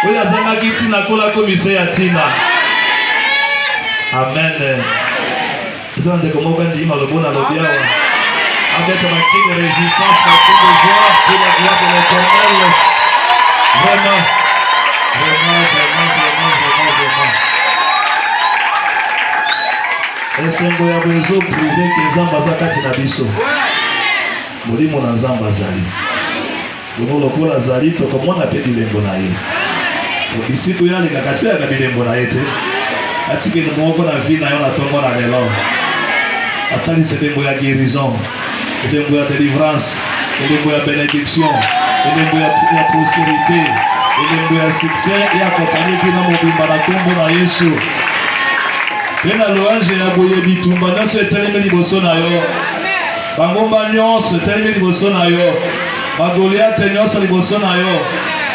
Oya zanga kiti na kola komise ya tina. Amen. Nous allons comment on dit malobon à l'obia. Avec un cri de réjouissance, un cri de joie pour la gloire de l'Éternel. Vraiment. Esengo ya bezo privé que Nzamba zakati na biso. Molimo na Nzamba azali. Bono lokola azali to komona pe bilembo na ye. Bisiku yale kakatia ka bilembo na ye te. Atike no moko na vie na yo na tongo na lelo. Atali sebengo ya guérison, sebengo ya délivrance, sebengo ya bénédiction, sebengo ya prospérité, sebengo ya succès et accompagné kina mobimba na kombo na Yesu. Pena louange ya boye bitumba naso etelemi liboso na yo. Bangomba nyonso etelemi liboso na yo. Bagoliath nyonso liboso na yo.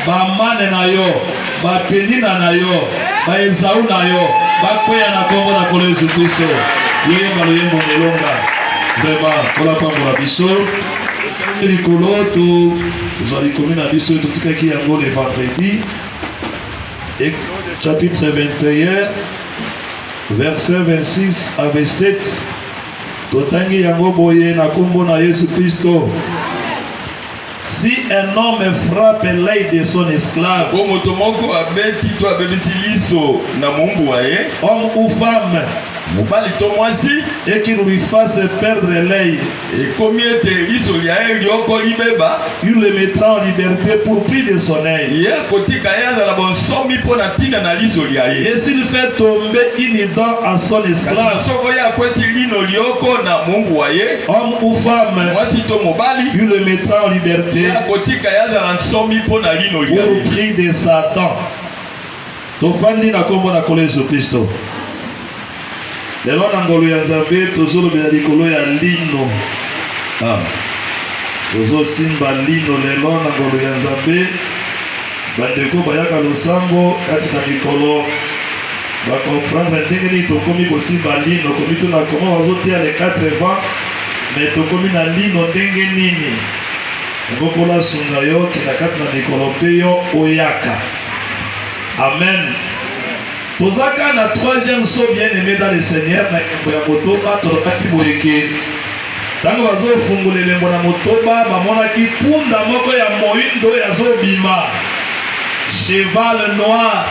Bamane na yo, bapenina na yo, baezau na yo, bakweya na kombo na kolo Yesu Kristo. Yemba loyembo melonga. Vraiment, pour la femme la biso. Likolo to zali komina biso to tikaki yango le vendredi. Et chapitre 21 verset 26 à 27. Totangi yango boye na kombo na Yesu Kristo. Si un homme frappe l'œil de son esclave, homme ou femme, et qu'il lui fasse perdre l'œil, il le mettra en liberté pour prix de son œil. Et s'il fait tomber une dent à son esclave, homme ou femme, il le mettra en liberté pour prix de Satan. Tofandi na kombo na kolo Yesu Kristo. Lelo na ngolo ya Nzambe tozolo bela likolo ya lino. Tozo simba lino lelo na ngolo ya Nzambe. Bandeko bayaka losambo kati na mikolo. Ba comprendre ndenge ni tokomi kosimba lino komi to na koma wazotia les 4 vents mais tokomi na lino ndenge nini. Ngokola sunga yo kina kati na mikolo pe yo oyaka. Amen. Tozaka na troisième saut bien-aimé dans le Seigneur na ya motoba tolokaki boyeke. Tango bazo fungulele mbona motoba bamonaki punda moko ya moindo yazo bima. Cheval noir.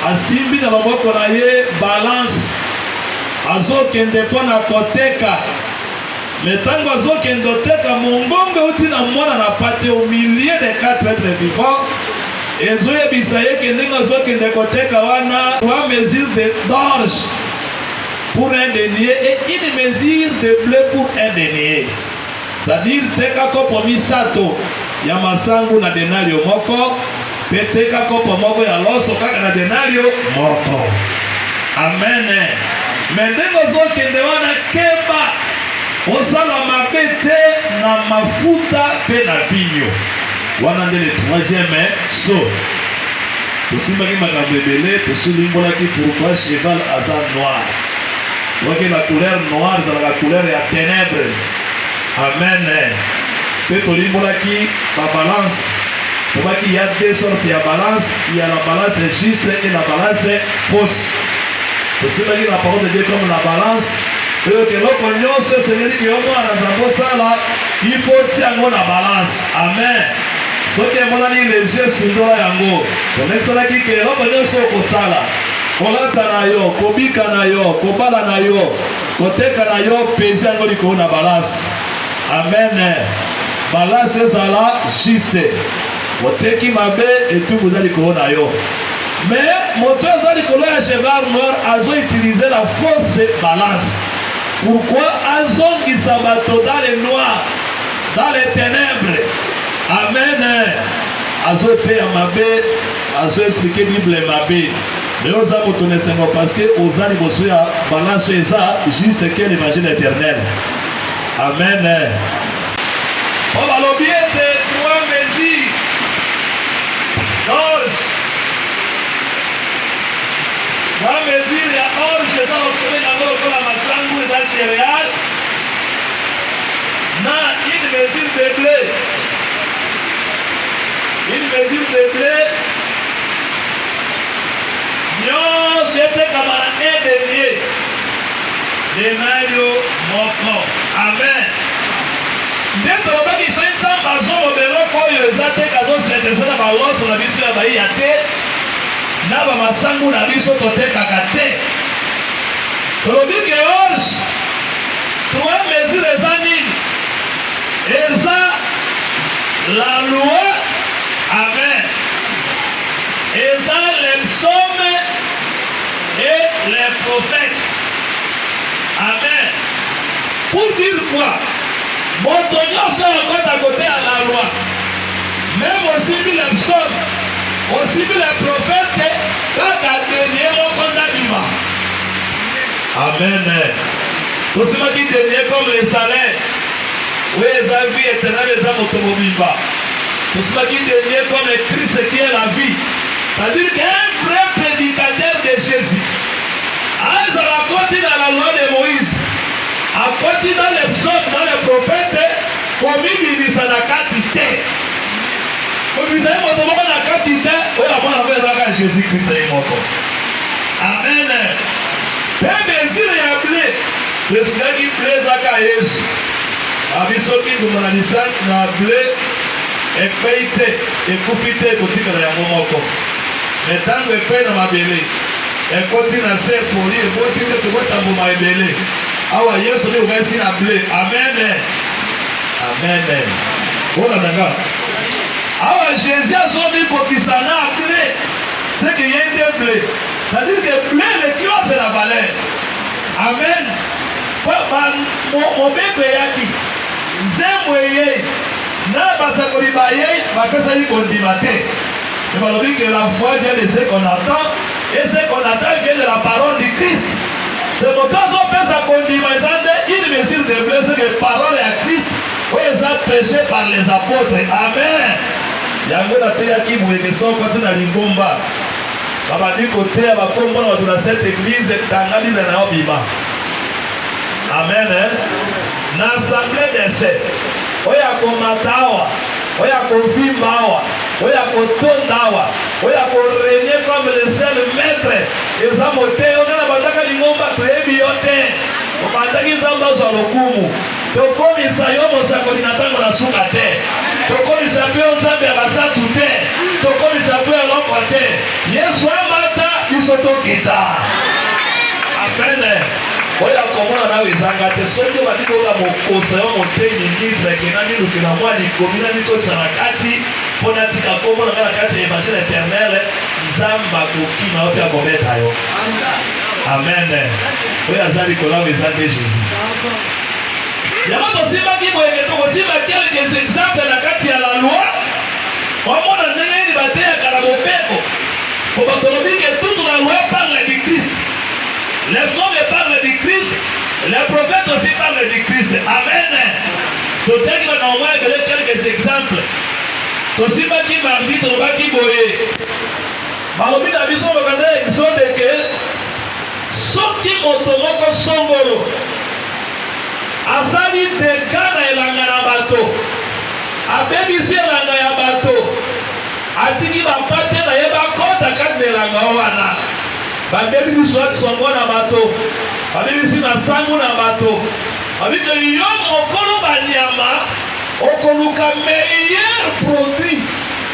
Asimbi na maboko na ye balance. Azo kende pona koteka. Mais tango azo kende teka mongongo uti na mwana na pate au milieu des 4 êtres vivants. Ezoye bisaye kendenga zoke ndekoteka wana wa mesure d'orge pour un denier et une mesure de blé pour un denier. C'est-à-dire teka kopo misato ya masangu na denario moko pe teka kopo moko ya loso kaka na denario moko. Amen. Mendengo zoke ndewana keba osala mabete na mafuta pe na vinyo. Wana nde le troisième saut. Tosimbaki makambo ebele tosolimbolaki pourquoi cheval aza noir. Voyez la couleur noire c'est la couleur ya ténèbres. Amen. Pe tolimbolaki la balance. Il y a deux sortes de balance. Il y a la balance juste et la balance fausse. Tosimbaki la parole de Dieu comme la balance. Et que l'on nyonso c'est que au moins na zambo sala il faut tiango na balance. Amen. Ce qui est mon ami les yeux sur yango. On est là qui est là pour nous au sala. Kolata na yo, kobika na yo, kobala na yo, koteka na yo, pesa ngo liko na balance. Amen. Balance ezala juste. Oteki mabe et tout vous allez ko na yo. Mais moto ezali ko ya cheval noir azo utiliser la fausse balance. Pourquoi azongi sabato dans les noirs, dans les ténèbres? Amen. Azo pe amabe, azo expliquer Bible mabe. Mais on a motoné seulement parce que aux ani bosoya balance eza juste que l'évangile éternel. Amen. On va l'oublier de 3 mesures. Orge. 3 mesures ya orge dans l'obtenir dans la masangu et dans le céréal. Na une mesure de blé. Une mesure de blé Yenayo moko. Amen. Ndето lobaki so nzambe azolobeloko oyo eza te kazosinterese na baloso na biso ya bayiya te na bamasangu na biso totekaka te. Tolobi ke orge trois mesures eza nini? Eza la loi. Amen. Eza les psaumes et les prophètes. Amen. Pour dire quoi? Moto nyonso akota côté à la loi. Même aussi les psaumes, aussi les prophètes, kaka dernier mokonda bima. Amen. Tout ce qui dernier comme les salaires. Oui, les vie éternelle, les âmes automobiles. Tout ce qui dernier comme le Christ qui est la vie. C'est-à-dire qu'un vrai prédicateur de Jésus. À côté dans la loi de Moïse. À côté dans les psaumes, dans les prophètes, comme il vit ça la quantité. Comme il s'est montré la quantité, on a pas la Jésus-Christ est mort. Amen. Mais mesure est appelé. Le Seigneur qui plaît à Jésus. Abisoki kumananisa na blé epeite ekufite kotika na yango moko. Metango epe na mabele. Ekoti na se poli ekoti te kotambo mabele. Awa Yesu ni ugasi na blé. Amen. Amen. Ona danga. Awa Jésus a sobi kokisana blé. C'est que y a des blé. C'est-à-dire que blé le qui a la valeur. Amen. Mon bébé yaki. Nzemweye na basakoli baye bapesa yi kondimate. Et on dit que la foi vient de ce qu'on attend et ce qu'on attend vient de la parole du Christ. C'est pourquoi on peut sa condimation une mesure de blessure que parole à Christ où ils ont prêché par les apôtres. Amen. Yango na teya ki mwekeso kwa tuna lingomba. Baba di côté ya bakombo na tuna cette église tangani na nao bima. Amen. Na assemblée des saints. Oya komatawa, oya konfimbawa, oya kotondawa, oya korégner comme le seul maître. Eza moteyo na bandaka lingomba toyebi yote. Obandaki nzamba za lokumu. Tokomisa yo mosakoli na tango na suka te. Tokomisa pe nzambe basatu te. Tokomisa pe eloko te. Yesu amata biso tokita. Amen. Oya komona na wezanga te soki badikoka mokosa yo motei ministre kenani lukina mwali komina biko sanakati pona tika komona kana kati evangile éternel nzamba kokima ope akobeta yo. Amen. Oya zali kola wezanga Jésus. Yama tosimaki boyeke tokosimba quelques exemples na kati ya la loi. Omona ndenge nini bateyaka na mobeko. Po batolobi ke toute la loi parle du Christ. Les psaumes parlent du Christ, les prophètes aussi parlent du Christ. Amen. D'autres qui vont envoyer quelques exemples. Aussi, qui m'a dit, tu vas qui boyer. Malobi na biso bakanda exode que soki motomoko songolo asali tekana elanga na bato abebisi elanga ya bato atiki bapate na ye bakota kati na elanga wana. Babebisi swati songo na bato, babebisi masangu na bato, babebisi yo mokolo banyama, okoluka meilleur produit.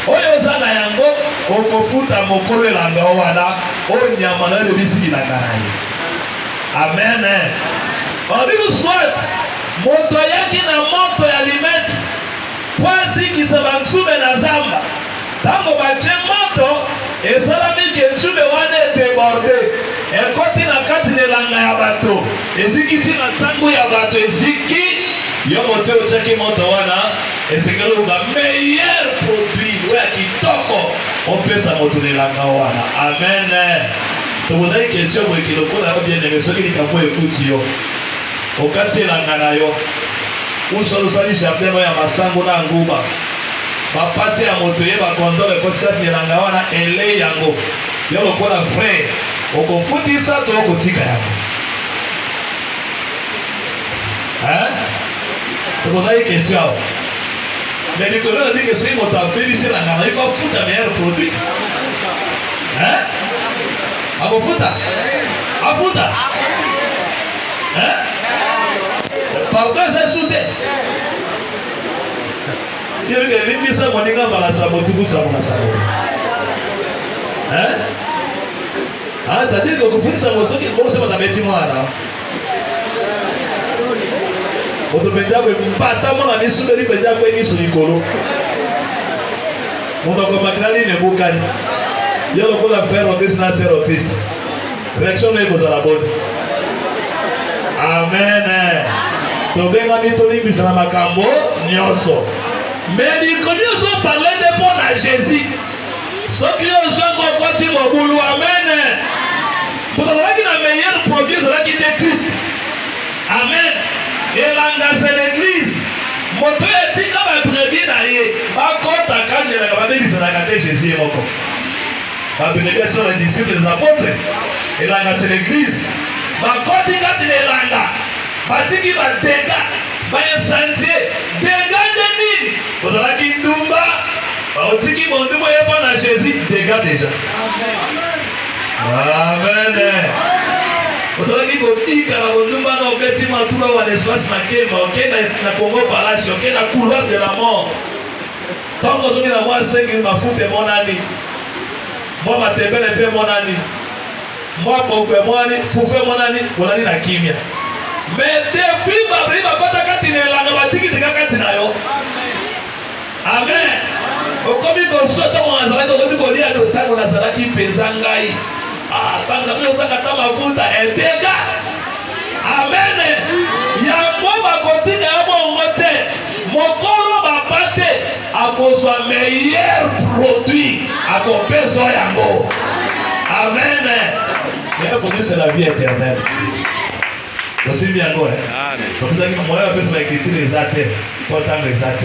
Oyo za na yango, okofuta mokolo elanga wana, oyo nyama na babebisi bilanga na ye. Amen. Babebisi swati, moto yaki na moto ya limeti, kwasi kisabansume na zamba. Tango bache moto, esalami ke nzube wana débordé. Ekoti na kati nelanga ya bato. Ezikiti na sangu ya bato eziki. Yo moto ochaki moto wana. Esekelo uga meilleur produit. Oya kitoko. Opesa moto nelanga wana. Amen. Tobodai question mo ekiloko na bien aimé soki likambo ekuti yo. Okati elanga na yo. Usolo sali jardin ya masango na nguba. Bapate ya moto ye bakondole kotikati nelanga wana ele yango yo lokola frère okofutisa to okotika yango. Tobozali question awa mais likolo na dike soki moto abebisi elanga na yo fa futa meilleur produit. Akofuta afuta Il y a une mise à mon égard par la sabotou, ça mon assaut. Hein? Ah, c'est-à-dire que vous pouvez savoir ce qui est bon, c'est votre bêtiment là. Votre pédale, pas tant mon ami sous le pédale, quoi, il sur le colo. Mon documental n'est pas calme. Il y a le coup à faire au Christ, n'a pas au Christ. Réaction n'est pas à la bonne. Amen. Tobenga mitoli bisana makambo nyonso. Mais les communes ont parlé de bon à Jésus. Ce qui ont encore continué au boulot. Amen. Pour avoir la meilleure produit, c'est là qui est Christ. Amen. Et là, c'est l'église. Mon Dieu est dit comme un brebis d'ailleurs. Par contre, quand il y a la brebis, c'est la gâté Jésus est mort. La brebis sont les disciples des apôtres. Et là, c'est l'église. Par contre, quand il est là, batiki ba dégâts, ba incendie, dégâts de nini. Vous avez dit Ndumba, ba otiki mondumba yeba na Jésus, dégâts déjà. Amen. Vous avez dit Botika na mondumba na obeti matura wa l'espace na kema, ok na Congo Palace, ok na couloir de la mort. Tant que vous avez la moi 5 ma foute mon ami. Moi ma tebele pe mon ami. Moi pour moi ni pour faire mon ami, voilà ni la kimia. Mais depuis Babri bakota katine la nabatiki tikatina yo. Amen. Okomi ko soto mwanza ko komi ko lia do tango na saraki pezangai. Ah, tanga myo saka tama futa endega. Amen. Ya moma kotika ya mongote. Mokolo bapate akozwa meilleur produit akopeso yango. Amen. Mais c'est la vie éternelle. Aussi bien quoi. Donc ça qui moi après ça écriture exacte, pourtant exacte.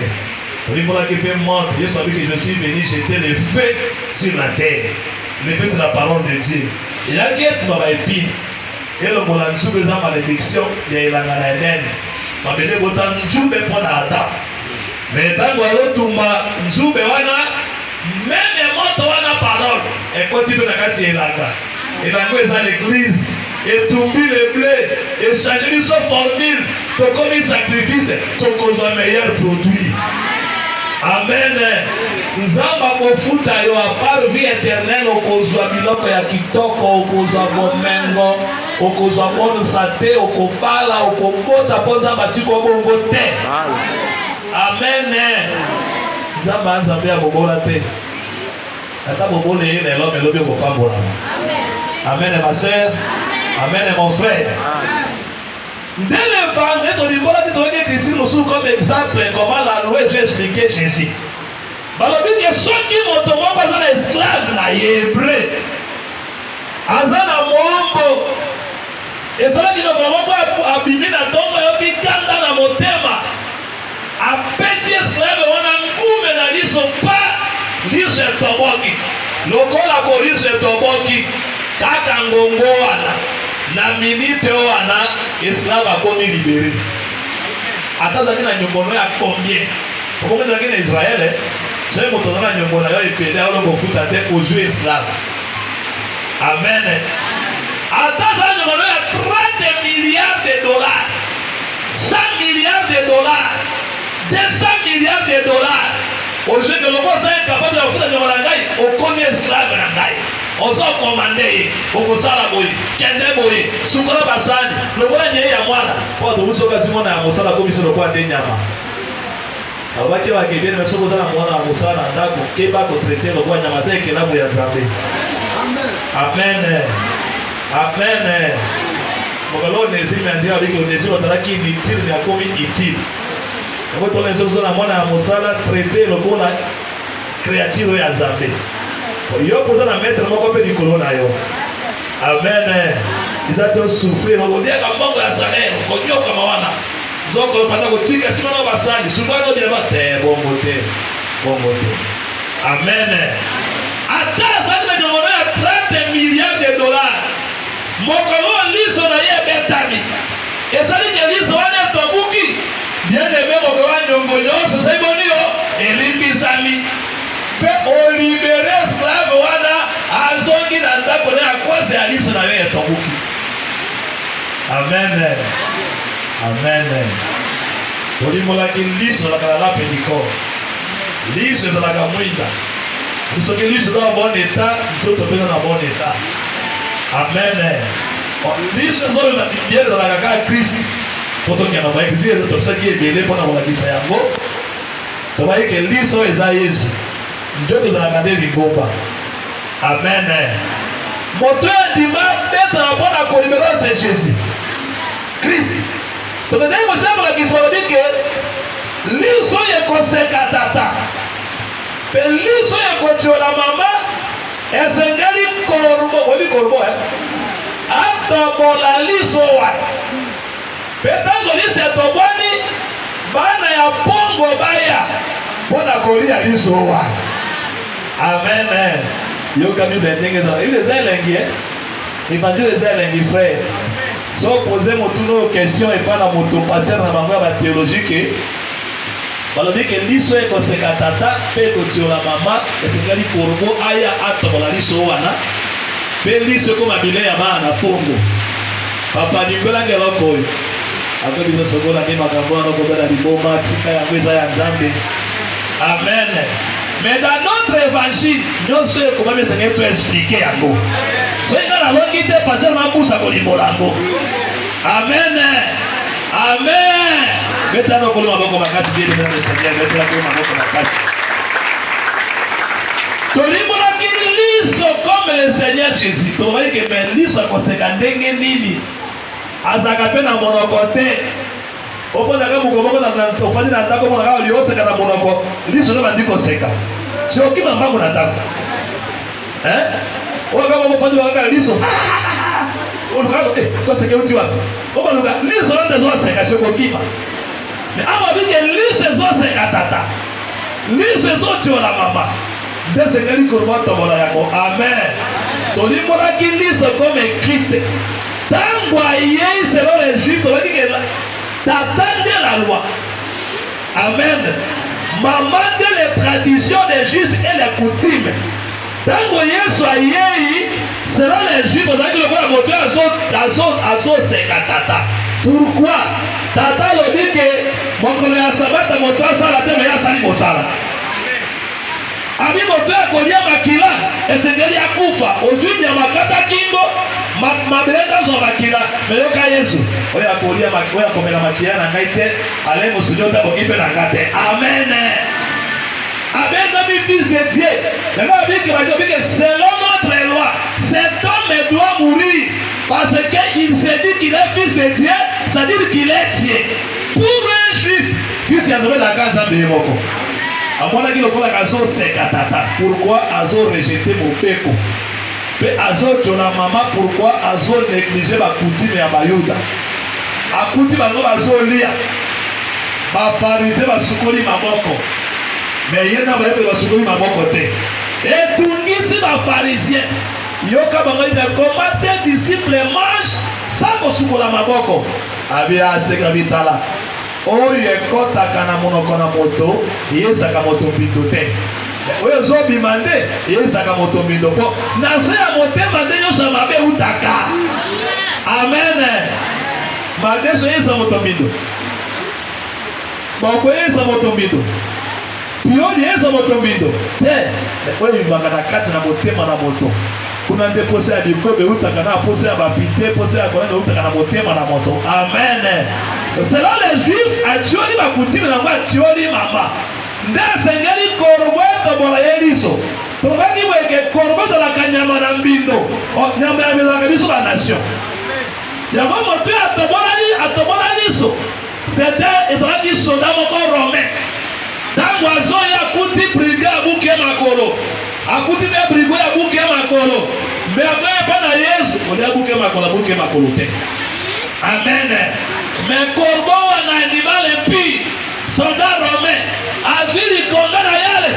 Donc pour la qui peut montre, je savais que je suis venu jeter le feu sur la terre. Le feu c'est la parole de Dieu. Il y a qui est ma épine. Et le moulin sous les malédiction, il y a la galère. Ma belle botan nzube pour la Adam. Mais tant que l'autre m'a nzube wana, même moto wana parole. Et quand tu peux la gâter il a gâté. Et dans l'église, et tomber le blé, et changer une seule formule, pour comme un sacrifice, pour qu'on soit meilleur produit. Amen. Nzamba kofuta yo a part vie éternelle, okozwa biloko ya kitoko, okozwa bomengo, okozwa bono sate, okobala, okobota, ponza batiko bongo te. Amen. Nzamba nzambe ya bobola te. Ata bobola ye na l'homme elobi okopambola. Amen ma soeur. Amen mon frère. Dès le vendredi, on dit voilà que tu as écrit comme exemple comment la loi est expliquée Jésus. Balobi que ceux qui m'ont tombé pas dans l'esclave na hébreu. Azana mwambo. Et cela qui nous vraiment pas abîmer na tombe yo qui kanda na motema. A petit esclave on a ngume na liso pas liso toboki. Lokola ko liso toboki. Kaka ngongo wana na minute wana esclave akomi libéré. Atazaki na nyongono ya combien? Pourquoi tu as dit en Israël? C'est mon tournant à nyongono ya epede alo bofuta te aux yeux esclaves. Amen. Atazaki nyongono ya 30 milliards de dollars, 100 milliards de dollars, 200 milliards de dollars. Aux yeux que le monde est capable de faire nyongono ngai, okomi esclave na ngai. Ozo commandé okosala boyi kende boyi sukola basani lokola nye ya mwana po to usoka timona ya mosala ko biso lokwa te nyama abaki wa kebene meso ko tana mwana mosala ndako keba ko traiter lokwa nyama te ke labu ya Nzambe. Amen. Amen. Mokalo nezimi ndio abiki nezimi otaraki bitiri ya komi itiri ko to lezo na mwana ya mosala traiter lokwa créature ya Nzambe. Yo pour ça la mettre moko pe dikolo na yo. Amen. Izato souffrir on dit ka mbongo ya salaire ko kyo kama wana. Zoko panda ko tika sima na basali subano bien ba te bongo te. Bongo te. Amen. Ata ça de donner 30 milliards de dollars. Mokolo liso na ye betami. Et ça dit que liso wana tobuki. Bien aimé moko wa nyongonyo so sai bonio elimbisami. On libère esclave wana azongi na ndako na akwase aliso na yeye tobuki. Amen. Amen. Oli mola ki liso la kala la pediko. liso ezalaka mwinda soki liso eza na bon état nzoto mpe eza na bon état. Amen. Liso ezolema bibiele ezalaka kaka Kristi po tokenda moye Kristi tobisaki ebele mpona kolakisa yango tobayi ke liso eza Yesu nzoto ezalaka nde libomba. Amen. Moto ya ndima betala mpona kolibérer Jésus Kristi tokendaki kosala kolakisa balobi ke liso ekoseka tata mpe liso ekotiola mama esengeli korbo oyebi korbo atobola liso wana mpe ntango liso etobwani bana ya pongo baya mpona kolia liso wana. Amen. Yoka Bible ndenge ezala ile eza elengi évangile eza elengi frère. So pose motuno question epai na moto paster na bango ya bathéologique balobi ke liso ekoseka tata mpe ekotiola mama esengeli korbo aya atobola liso wana mpe liso ekoma bile ya bana na pongo. Papa nimbelange eloko oyo ako biso sokola nde makambo wana okobela liboma tika yango eza ya Nzambe. Amen. Mais dans notre évangile nyonso ekomami esengeli to expliquer yango soki nga nalongi te paster mabusa kolimola yango. Amen. Amen. Betana okolo maboko makasi bien aimé dans le Seigneur, betana okolo maboko makasi. Tolimolaki liso comme le Seigneur Jésus. Tobayi ke me liso akoseka ndenge nini azaka mpe na monoko te. Ofandaka moko na ofandi na ndako mona kaka lioseka na monoko liso nde bandi koseka soki mambango na ndako oyo kaka ofandi bakaka liso olukaka koseka euti wapi okoluka liso nde ezoseka sokokima mais awa bike liso ezoseka tata liso ezotiola mama nde esengeli koloba tobola yango. Amen. Tolimbolaki liso comme Christ ntango ayei selon les juifs tobaki ke tata nde la loi. Amen. Maman de les traditions des juifs et les coutumes. Tango Yesu ayei selon les juifs ozalaki lokola moto azoseka tata. Pourquoi? Tata lobi ke mokolo ya sabata moto asala te me asali mosala. Ami moto akolia makila esengeli akufa ozwi nyama kata kingo mabelenda zo makila meyoka Yesu oya kolia makila oya komela makila na ngai te ale mosunyota bokipe na ngate. Amen. Abenga mi fils de Dieu nanga biki bajo biki selon notre loi cet homme doit mourir parce que il s'est dit qu'il est fils de Dieu, c'est-à-dire qu'il est Dieu. Pour un juif puisqu'il a trouvé la casa bemoko amonaki lokola azoseka tata. Pourquoi azo-rejeter mobeko mpe azotiola mama? Pourquoi azo-néglige bakutime ya bayuda? Akuti bango bazolia bafarise basukoli maboko me ye na bayebeli basukoli maboko te etungisi bafarisien yoka bango ina comment tes disciples mangent sans kosukola maboko abi aseka bitala oyo ekotaka na monoko na moto yezaka moto mbindo te oyo ezobima nde yezaka moto mbindo mpo na se ya motema nde nyonso ya mabe eutaka. Amen. Mabe so yeza moto mbindo boko yeza moto mbindo pioni yeza moto mbindo te oyo ebimaka na kati na motema na moto kuna nde posa ya bikobe eutaka na posa ya bapite posa ya kolanga eutaka na motema na moto. Amen. Selon les juifs atioli bakutime nango atioli mama nde asengeli korbo etobola ye liso tobaki boyeke korbo ezalaka nyama na mbindo nyama ya ezalaka biso banation yango moto atobola liso c'était ezalaki soda moko romain ntango azoya akuti brigo ya buke makolo akuti te brigo ya buke makolo me akoya mpa na Yesu olia buke makolo te. Amen. Mais corbeau wana animal impie soldat romain azwi likonga na yale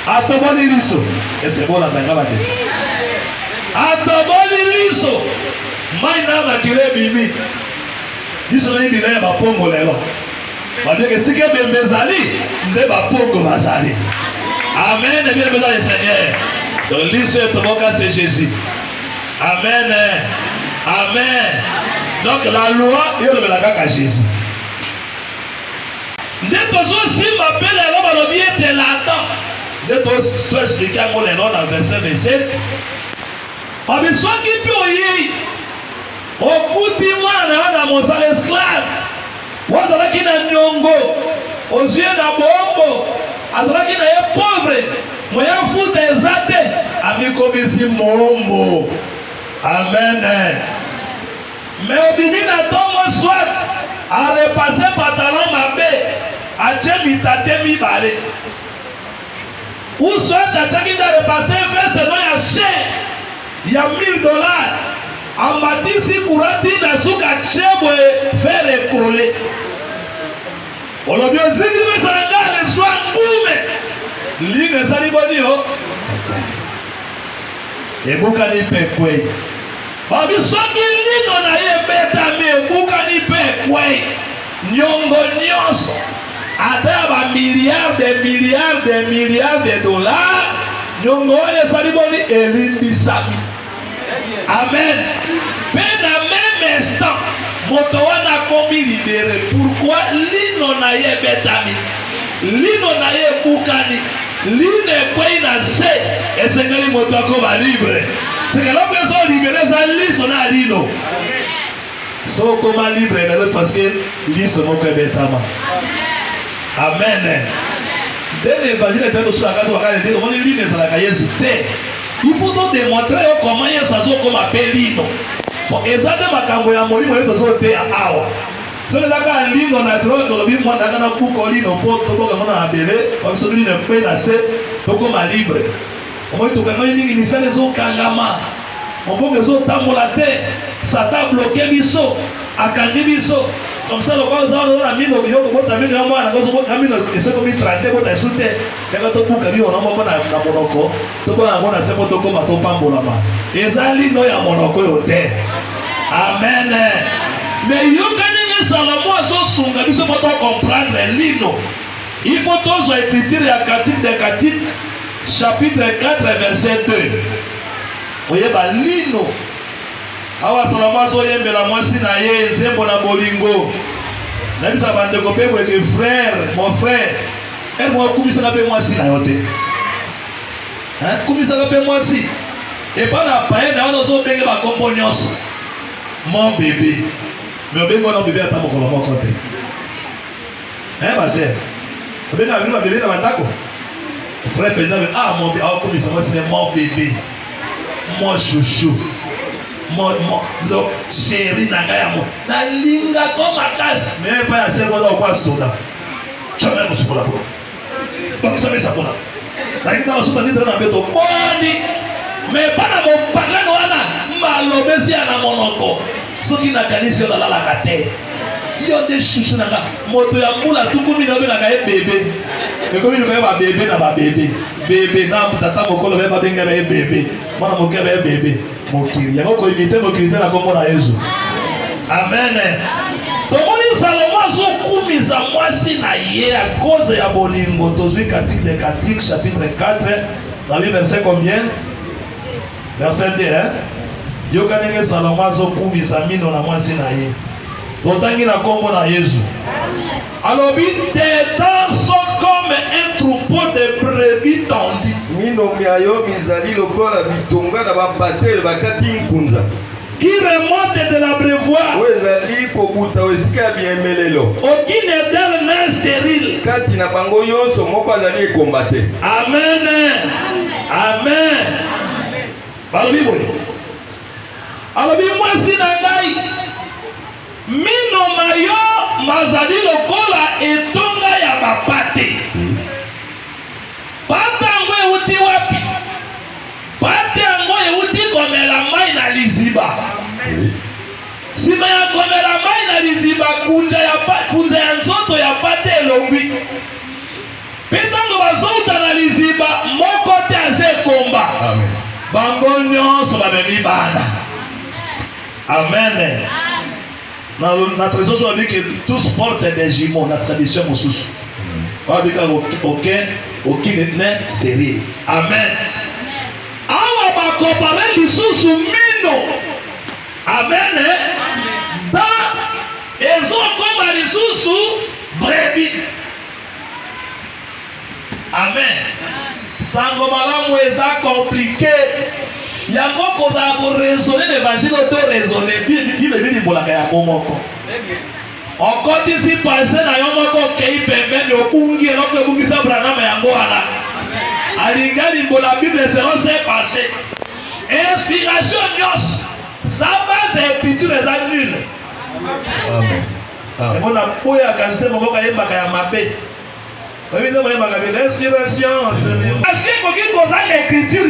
atoboli liso. Est-ce que bolandanga bate atoboli liso mai na makile bimi liso na ibila ya bapongo lelo babeke sike bembezali nde bapongo bazali. Amen. Et bien le besoin du Seigneur donc liso etoboka c'est Jésus. Amen. Amen. Donc la loi, il y a le Jésus. Ndeto si m'appelle alors balobi était là-dedans. Ndeto tu expliquer à moi le nom dans verset 27. Abiswa qui peut y okuti mwana na mosala esclave. Wazalaki na nyongo, ozie na bombo, azalaki na ye pauvre, moya futa ezate, amikomisi mombo. Amen. Mais obimi na tomo soit, a repassé pantalon mabe, a mitate mibale. Ou soit a repassé veste no ya cher, ya $1000. Amatisi kurati na suka chebwe fere kole. Olobio zigi mesarangale swa ngume. Line sari bonio. Ebuka ni pekwe. Babi soki lino na ye beta me ebuka ni pekwe. Nyongo nyonso. Ata ba milliards de dollars. Nyongo wane sari boni elindi sami. Amen. Mais dans le même instant, Motowana komi libéré. Pourquoi lino na ye betami, lino na ye bukani, lino kwei na se, et c'est que les motos va libre. C'est que l'homme sont libérés, ça liso na lino. So comment libre parce que liso mon que betama. Amen. Dès l'évangile est dans la carte, on est libre dans la cahier sur terre. Il faut donc démontrer comment il y a ça comme appelino. Bon, exactement makambo ya molimo yeto zote awa. So les gars en ligne on a trouvé dans le bim moi dans na kuko lino poto boka mona abele, parce que lino pe na se to comme libre. On va tout quand mingi ni sale zo kangama. On peut que zo tambola te, ça t'a bloqué biso, akandi biso. Comme ça le quoi ça on a mis le yo ko ta mino moi na ko ta mino ese ko mi 30 ko ta sute. Daga to buka bi ona mo na monoko. To ko na se ko to ko ma to pambola ma. Ezali no ya monoko yo te. Amen. Mais yo kanenge Salomon azo sunga biso pour comprendre lino. Il faut tous écrire ya Cantique des Cantiques chapitre 4 verset 2. Oye ba lino. Awa Salomon azo yembela mwasi na ye nzembo na bolingo. Na bisa bande ko pe que frère, mon frère. Elle m'a kumisa ka pe mwasi na yote. Hein? Kumisa ka pe mwasi. Et pas na paye na ono zo benge ba kombo nyonso. Mon bébé. Mais bengo na bébé ata mokolo moko te. Hein ma sœur? Benga vinu ba bébé na batako. Frère président ah mon bébé, ah kumisa mwasi ne mon bébé. Mon chouchou. Mon chéri nanga mo na linga ko makasi mais pas ya sebo da kwa soda chama ko sokola ko ba sabe sakola na kita masuka ni na beto boni mais pas na mo pagano wana malobesi na monoko soki na kanisi la la kate yo de chouchou nanga moto ya mbula tukumi na benga ka bébé et comme il y a bébé na ba bébé na tata mokolo ba benga ba bébé mwana moke ba bébé mokiri yango ko imiter mokiri na kombo na Yesu. Amen. Tomoni Salomon zo kumisa mwasi na ye à cause ya bolingo. Tozui Cantique des Cantiques chapitre 4 dans le verset combien? Verset 2 hein. Yo kanenge Salomon zo kumisa mino na mwasi na ye. Totangi na kombo na Yesu. Alors tes dents sont comme un troupeau de brebis tondues. Mino miayo mizali lokola bitonga na bapate bakati nkunza. Qui remonte de l'abreuvoir. Wezali kobuta wesika biemelelo. Aucune d'elles n'est stérile. Kati na bango yonso moko azali ekombate. Amen. Amen. Balobi boye. Alobi mwasi na ngai. Mino mayo mazali lokola etonga ya bapate. Pata yango euti wapi? Pate yango euti komela mai na liziba. Sima ya komela mai na liziba kunja ya nzoto ya pate elombi. Petango bazouta na liziba moko te aze komba. Amen. Bango nyonso babemi bana. Amen. Na tradition on dit que tous portent des jumeaux, la tradition mosusu. On dit aucun n'est stérile. Amen. Awa ba comparer lisusu mino. Amen. Da ezo koma lisusu brebis. Amen. Sango malamu eza compliqué. Yango kozala ko raisonner l'évangile to raisonner Bible bolaka ya momoko. Okotisi passé na yo moko kei pembeni okungi eloko ebungisa Branham yango wana. Alingali mbola Bible selon ses passé. Inspiration nyos. Ça base écriture eza nul. Amen. On a poya kanse moko kayembaka ya mabe. L'inspiration, l'écriture,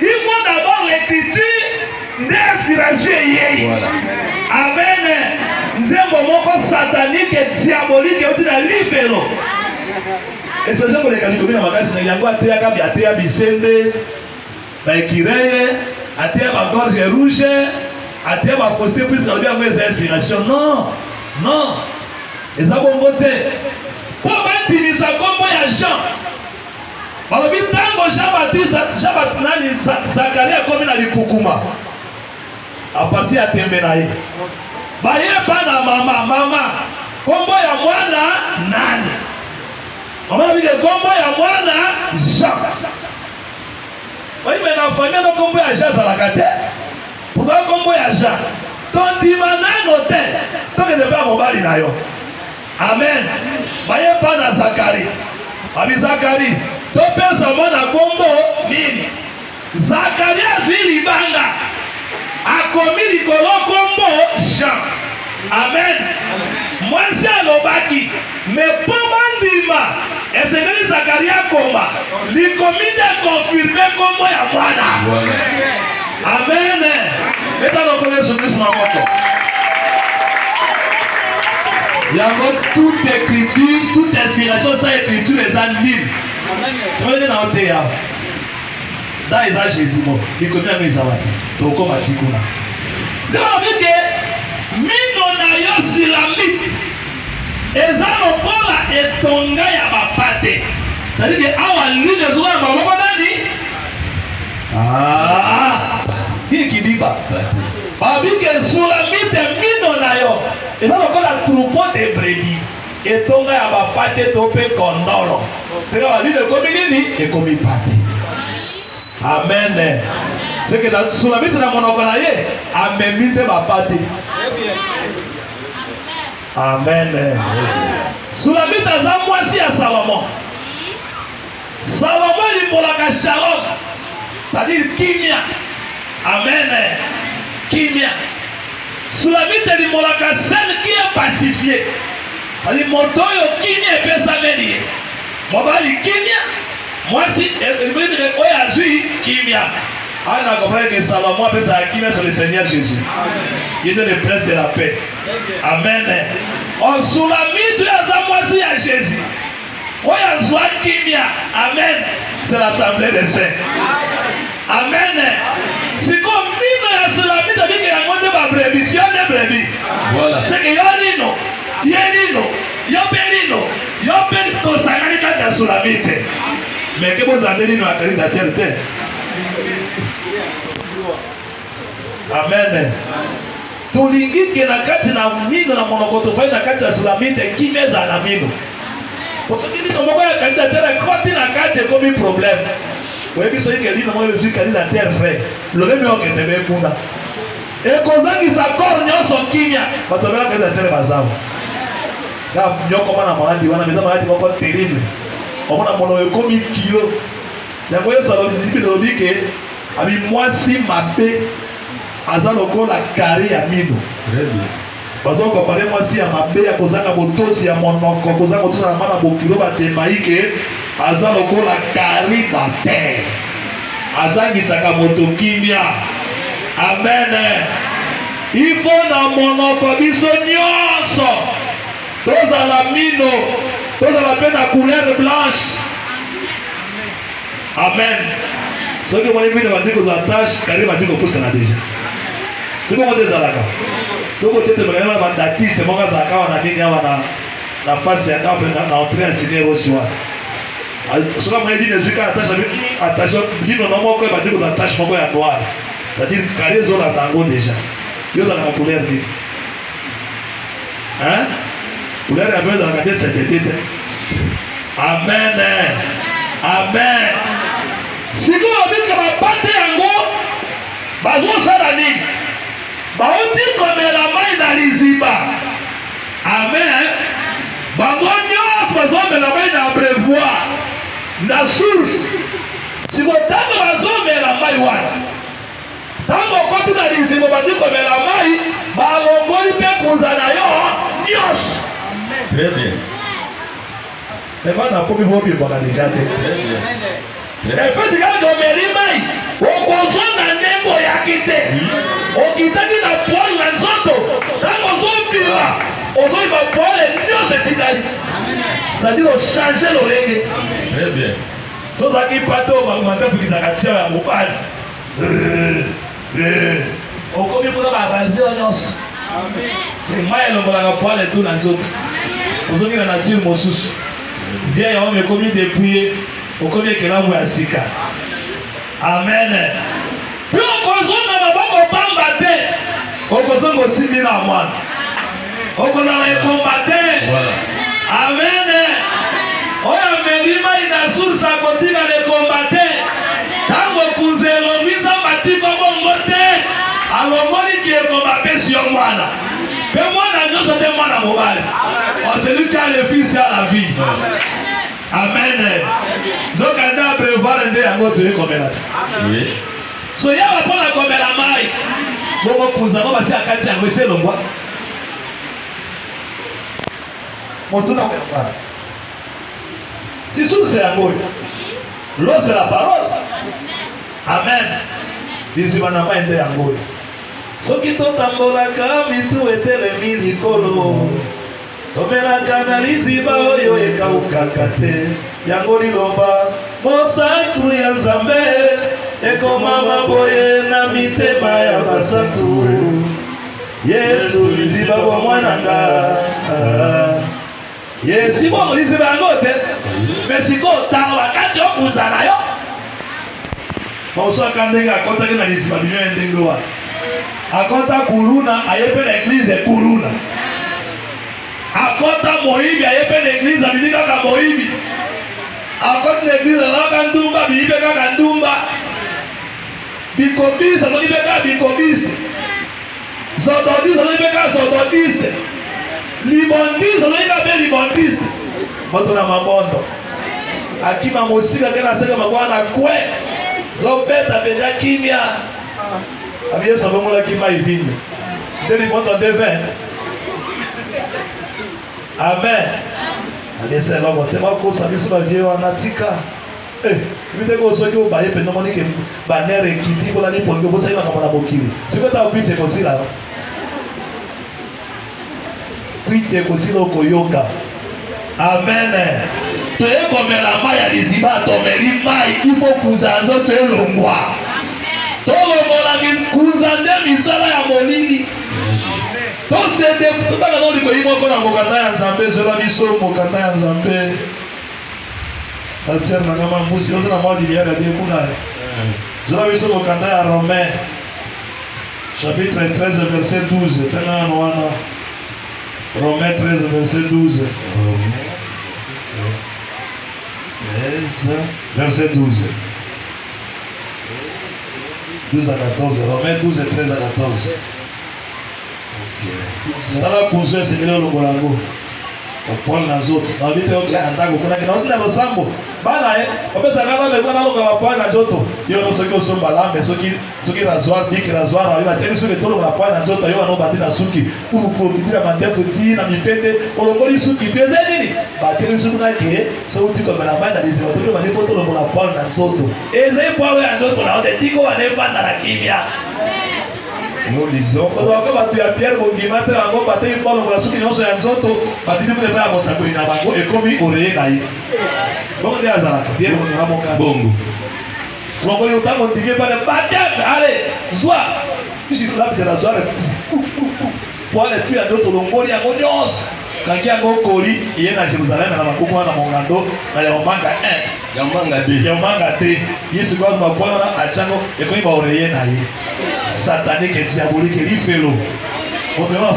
il faut d'abord l'écriture d'inspiration. Voilà. Amen. Nzembo moko satanique et diabolique et la livre. Especially pour les catholiques, na makasi na yango ateya kabi ateya bisende, ba ekireye, ateya ba gorge rouge, ateya ba fausseté plus que bien les inspiration. Non. Non. Eza bongo te po batimisa kombo ya Jean balobi ntango Jean nani Zakaria akomi na likukuma apartir ya tembe na ye bayeba na mama kombo ya mwana nani mama bike kombo ya mwana Jean oyime na famille no kombo ya Jean ezalaka te pourquoi kombo ya Jean tondima nano te tokende mpe ya mobali na yo. Amen. Baye pa na Zakari. Abi Zakari. Topesa mwana kombo nini? Zakari azili banga. Akomi likolo kombo Jean. Amen. Mwasi alobaki. Me poma ndima. Esengeli Zakari akoma. Likomi de confirme kombo ya mwana. Amen. Meta lokole sukristo na moko. Yango toute écriture, toute inspiration sans écriture est nulle. Tu vas le dire dans le théâtre. Dans les âges Jésus, il connaît un misawati. Donc comme Atikuna. Donc on dit que mino na yo silamite. Ezalo pola etonga ya bapate. C'est-à-dire que awa lune zuwa baba nani? Hii kidiba. Babike sulamite mino na yo. Et ça, on a troupeau de brebis. Et ton gars va pas te toper condoro. C'est comme lui, le communini, et comme il pâté. Amen. C'est que sous la vitre de mon okonaye, amen, va pâté. Amen. Sous la vitre de Zamoisi à Salomon. Salomon, il pour la shalom. C'est-à-dire kimia. Amen. Kimia. Sous la vitre de Molaka, celle qui est pacifiée. C'est-à-dire, mon toyo kimia et pesa meni. Mon bali kimia. Moi, si, il me dit que oya zui kimia. On a compris que Salomon a fait sa kimia sur le Seigneur Jésus. Il est le prince de la paix. Amen. On sous la vitre de Zamoisi à Jésus. Oya zua kimia. Amen. C'est l'assemblée des saints. Amen. C'est comme la vie de vie qui a monté ma brebis, si on est brebis. Voilà. C'est que yonino, yenino, yopelino, yopelino, sangalika ta sur la vie. Mais que vous avez dit nous à créer la terre. Amen. Tulingi kina kati na mino na monokoto fai na kati ya sulamite kimeza na mino. Parce que ni nomoko ya kati ya terre koti na kati comme problème. Oui, puis celui qui dit non, je suis calé la terre frère. Le même homme qui était bien et kozangi sa corps nyonso kimia. Batobela kati la terre bazao. Car nyoko mana maladi wana meza maladi moko terrible. Omona mono ekomi kilo. Yango yeso alobi lobi ke ami mwasi mabe azalo ko la carré ya mino. Très bien. Bazo comparer mwasi ya mabe ya kozanga botosi ya monoko kozanga botosi na mana bokilo batemaike. Aza lokola kari na terre. Azangisaka moto kimia. Amen. Il faut na monoko biso nyonso. Tozala mino. Tozala pe na couleur blanche. Amen. Ce que mon ami m'a dit que la tâche, Karim m'a dit qu'on pousse na déjà. Ce que mon désalaka. Ce que tu te me regardes dans Datiste, mon gars Zaka on a dit na face ya na entrée à ciné au soir. Cela m'a dit que attention, bino na moko ba diko na tâche moko ya noir. C'est-à-dire carré zone à tango déjà. Yo dans la couleur vive. Hein? Couleur ya vert dans la tête cette tête. Amen. Amen. Siko obika bapate yango bazosala nini? Bauti komela mai na liziba. Amen. Bango nyonso bazomela mai na abreuvoir na source. Siko tango bazomela mai wana, tango okoti na liziba bandi komela mai, balongoli mpe kuza na yo nyonso. Très bien. Mais on a pas vu vos pieds pour la déjà. Et puis quand on met les mains, on consomme un nembo ya quitté. On quitte qui na poil na zoto. Quand on zoom là, on zoom va poil et Dieu se titali. Ça dit on changer l'oreille. Très bien. So ça qui pato va manger pour qu'ils agatia ya mobile. On comme pour la ranger on os. Amen. Mais on va la poil et tout na zoto. On zoom na nature mosusu. Viens on me commis depuis au commis que là moi sika. Amen. Puis on consomme na babako pamba te. On consomme aussi bien à moi. On consomme les combattre. Voilà. Amen. On a melima ina source à côté les combattre. Tango kuzelo visa matiko bongote. Alors moni qui est combattre sur moi là. Mais moi na nyoso te mwana mobile. On celui qui a le fils à la vie. Amen. Donc on a prévoir un day à notre commerce. Oui. So ya va prendre comme la maille. Bongo kuza no basi akati yango ese longwa. Motuna kwa. Si source ya ngoyo. L'eau c'est la parole. Amen. Disi bana maende ya ngoyo. Soki totambolaka mitu etelemi likolo, tomelaka na liziba oyo ekaukaka te. Yango liloba mosantu ya Nzambe ekomama boye na mitema ya basantu. Yesu liziba bwa mwananga. Yesu bwa liziba yango te. Mesiko otanga bakati okuza na yo. Mausaka ndenge akotaki na liziba bino ndenge wana. Akota kuluna ayepe l'église kuluna. Akota moibi ayepe l'église abibika ka moibi. Akota l'église alaka ndumba bibe ka ndumba. Bikobiste alonibe ka bikobiste. Zododiste alonibe ka zododiste. Libondiste alonibe ka libondiste. Moto na mabondo. Akima mosika kena seka makwana kwe. Lopeta penda kimia. Abiye sababu la kima ivinyo. Ndeli moto ndeve. Amen. Abiye sema mote mako sabisu ba vie wanatika. Bite ko soki o baye peno monike banere kiti bola ni pongo bosa ina kama na bokili. Sikota upite ko sila. Pite ko sila ko yoga. Amen. Toye komela maya liziba tomeli mai ifo kuzanzo to elongwa. Tolomola kuzande misala ya molili. Tosende tutaka no liko yimo kona mokata ya Nzambe zola biso mokata ya Nzambe. Pasteur na ngama mbusi ozo na mali ya bien kuna. Zola biso mokata ya Romains chapitre 13 verset 12. Tena no wana Romains 13 verset 12. Verset 12. 12 à 14. Romains 12 et 13 à 14. Tala kunzo esekele olokolango. Paul na zoto. Na vite yote andako kuna kina otina losambo. Bana opesa ngana lekwa na loka Paul na joto. Yo no soki osomba lambe soki rasoir dik rasoir ayo ateli soki tolo na Paul na joto yo no batina suki. Pour kitira mandefu ti na mipende olongoli suki peze nini? Bateli suki na ke so uti ko bana banda disi otoke bani poto na Paul na zoto. Eze Paul ya joto na ote tiko wane banda na kimia. Nous lisons. Quand batu ya Pierre bongimate bango batei Paulo ngala suki nyonso ya nzoto batidi mune pa bosako ina bango ekomi oreye kai. Bongo dia zala Pierre ngala monga bongo. Bongo yo tango ndivye pale batem allez zwa. Ici là de la soirée. Pour aller tuer d'autres longoli ya nyonso. Kangi yango koli iye na Jerusalem na makumu na mongando na ya manga 1 ya manga 2 ya manga 3 Yesu kwa mapona na achango ekomi ba oreye na ye. Satanique et diabolique, il fait l'eau. autrement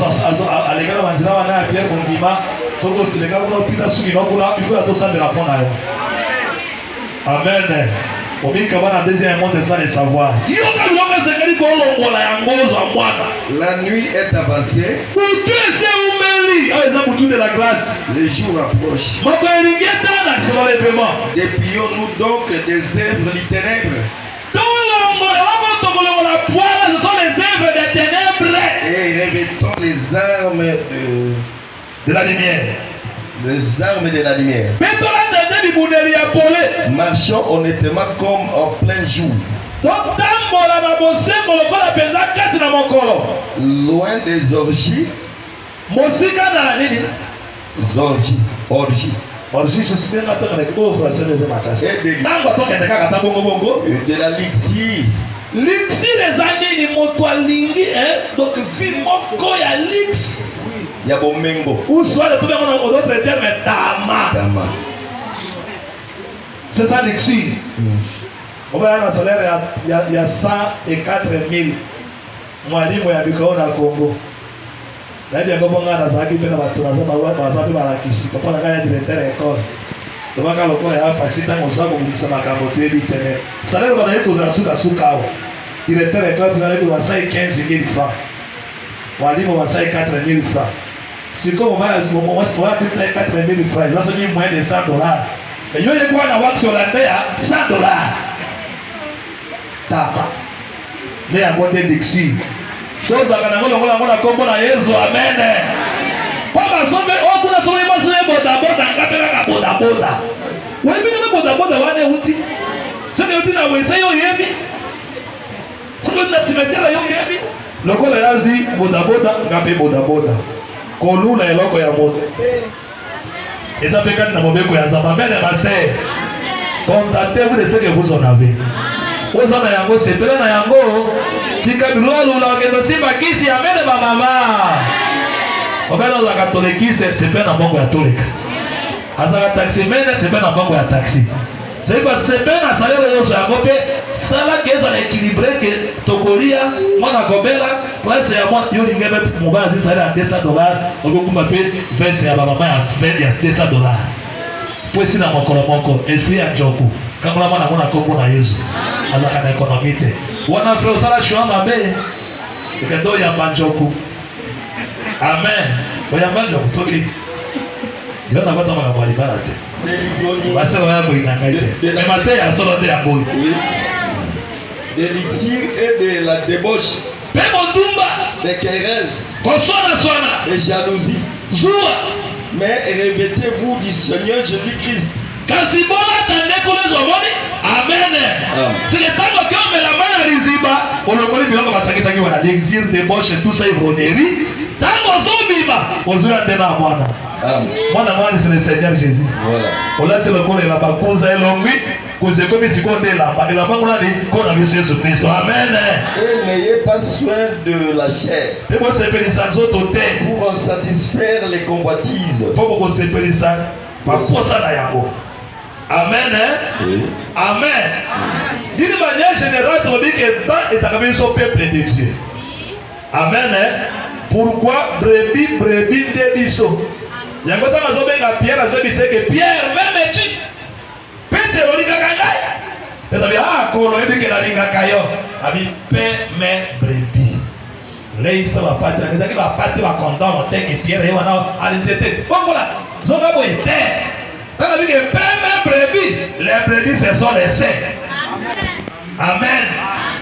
alekana banzela wana ya Pierre Bondima soki oteleka kuna otinda suki no kuna il faut atosambela mpo na yo. Amen. Omika bana deuxième monde sans le savoir. Yoka biloko ezekeli kolongola yango ozwa mwana. La nuit est avancée. Butu ese umeli. Ayo eza butu de la grâce. Les jours approchent. Moko elingi etana selon l'événement. Déplions-nous donc des œuvres des ténèbres. Tolongola wako tokolongola poala, ce sont les œuvres des ténèbres. Et revêtons les armes de la lumière. Les armes de la lumière. Marchons honnêtement comme en plein jour. Loin des orgies. Orgie, je suis un acteur avec vos frères et de la lixie. Lixi les années ni motoalingi donc film moko ya lix ya bomengo ou soit le premier on a d'autres termes dama. C'est ça lixi. On va avoir un salaire il y a 104 000 mwalimu ya bikao na Congo. Na bien ko bonga na zaki pena batu na zama wa watu barakisi kwa na kaya directeur école. Tobaka lokola ya facita ngoswa ko bulisa makambo te bitene. Salaire bana yeko za suka ao. Directeur école tunale ko wasai 15 000 francs. Walimu wasai 4 000 francs. Si comme on va 4 000 francs, ça c'est moins de 100 $. Mais yo yeko na wax sur la terre $100. Tapa. Ne ya bonde dixi. Choza kana ngola kombo na Yesu amen. Papa sombe okuna sombe masene boda ngapela ka boda. Wewe bina boda wane uti. Sasa uti na wewe yo yebi. Sasa na timetela yo yebi. Lokola yazi boda ngape boda. Kolula eloko ya moto. Eza pekani na mobeko ya nzamba mbele base. Contactez-vous de ce que vous en avez. Vous en avez yango sepela na yango. Tika bilolo la okendo simba kisi amene ba mama. Obelo la katolikiste sepe na bongo ya toleka. Azaka taxi mene sepe na bongo ya taxi. C'est pas sepe na salaire yo sa ngope sala keza na équilibré que tokolia mwana kobela classe ya mwana yo lingebe mubazi salaire ya $200 okokuma pe veste ya ba mama ya $200. Poesi na moko esprit ya njoku kangola mwana mwana kombo na Yesu. Azaka na économie. Wana frère sala shwama be ukendo ya banjoku. Amen. Oyamba njoku toki. Yo na bata mwana mwali balate. Basa wa yako inangaite. Mais matin ya solo de aboy. Des litiges et de la débauche. Pemo tumba. Des querelles. Kosona. Des jalousies. Zoua. Mais revêtez-vous du Seigneur Jésus-Christ. Kasi bona tande kule zomoni. Amen. C'est le temps que on met la main à riziba. On le connaît bien comme attaquer wana l'exil débauche tout ça ivronerie. Tango zobiba. Ozoya tena mwana. Mwana c'est le Seigneur Jésus. Voilà. On l'a dit le corps et la bakoza elongwi. Cause comme si qu'on est là. Et la banque là dit qu'on a vu Jésus Christ. Amen. Et n'ayez pas soin de la chair. Et moi c'est pénissant autorité. Pour satisfaire les convoitises. Pour se pénissant. Pas pour ça na yango. Amen. Oui. Amen. D'une manière générale, on dit que dans et ça son peuple de Dieu. Amen. Pourquoi brebis de biso? Il y a un temps où Pierre a dit que Pierre, même tu, Peter, on dit que et ça dit ah, qu'on a dit que la ligne kayo, ami paix mais brebis. Là il ça va pas dire que va pas va content on que Pierre et on a à l'intérieur. Bon voilà, zona boité. Quand on dit que paix mais brebis, les brebis ce sont les saints. Amen.